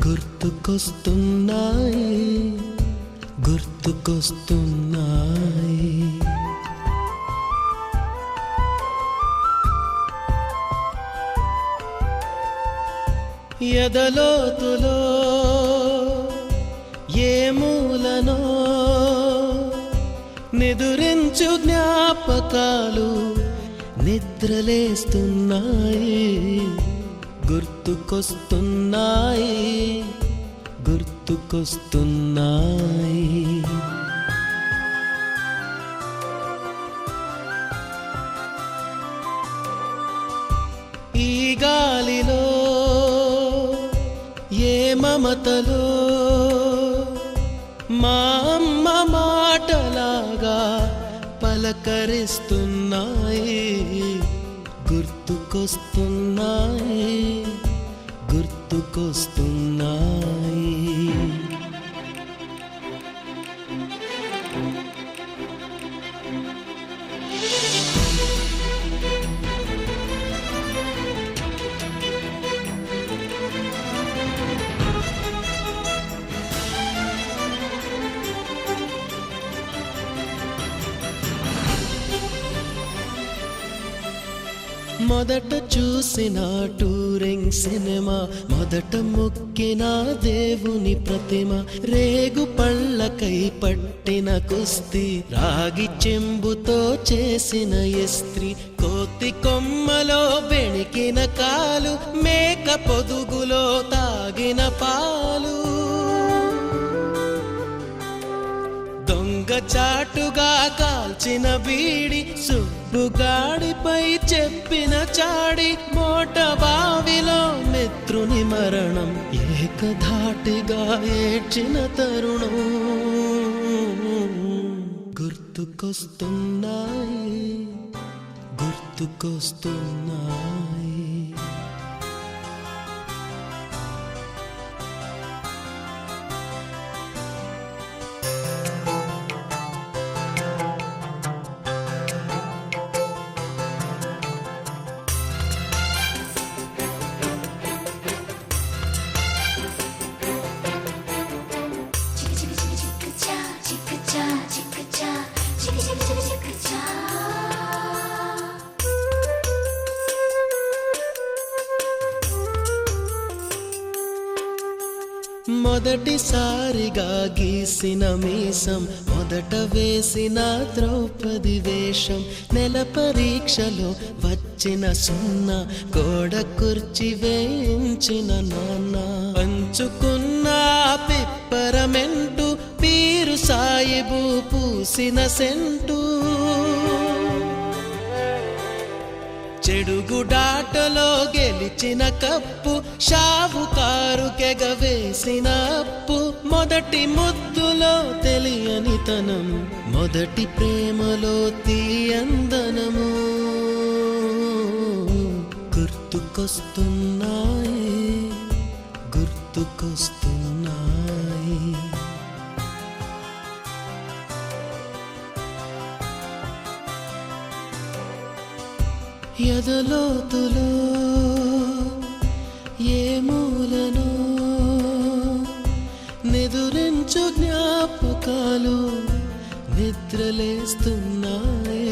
గుర్తుకొస్తున్నాయి గుర్తుకొస్తున్నాయి ఎదలోతులో ఏ మూలనో నిదురించు జ్ఞాపకాలు నిద్రలేస్తున్నాయి గుర్తుకొస్తున్నాయి గుర్తుకొస్తున్నాయి ఈ గాలిలో ఏ మమతలో మా అమ్మ మాటలాగా పలకరిస్తున్నాయి గుర్తుకొస్తున్నాయి గుర్తుకొస్తున్నాయి మొదట చూసిన టూరింగ్ సినిమా మొదట మొక్కిన దేవుని ప్రతిమ రేగు పళ్ళకై పట్టిన కుస్తీ రాగి చెంబుతో చేసిన ఇస్త్రీ కోతి కొమ్మలో బెణికిన కాలు మేక పొదుగులో తాగిన పాలు దొంగ చాటుగా కాల్చిన బీడి సుబ్బుగాడిపై చెప్పిన చాడి మోట బావిలో మిత్రుని మరణం ఏకధాటిగా ఏడ్చిన తరుణం గుర్తుకొస్తున్నాయి గుర్తుకొస్తున్నాయి మొదటిసారిగా గీసిన మీసం మొదట వేసిన ద్రౌపది వేషం నెల పరీక్షలో వచ్చిన సున్నా గోడ కుర్చీ వేయించిన నాన్న పంచుకున్న పిప్పరమెంటు పీరు సాయిబు పూసిన సెంటు చెడుగుడాటలో గెలిచిన కప్పు షావుకారు కెగవేసిన అప్పు మొదటి ముద్దులో తెలియనితనం మొదటి ప్రేమలో తీయందనము గుర్తుకొస్తున్నాయి గుర్తుకొస్తున్నాయి ఎదలోతులో ఏ మూలనో నిదురించు జ్ఞాపకాలు నిద్రలేస్తున్నాయి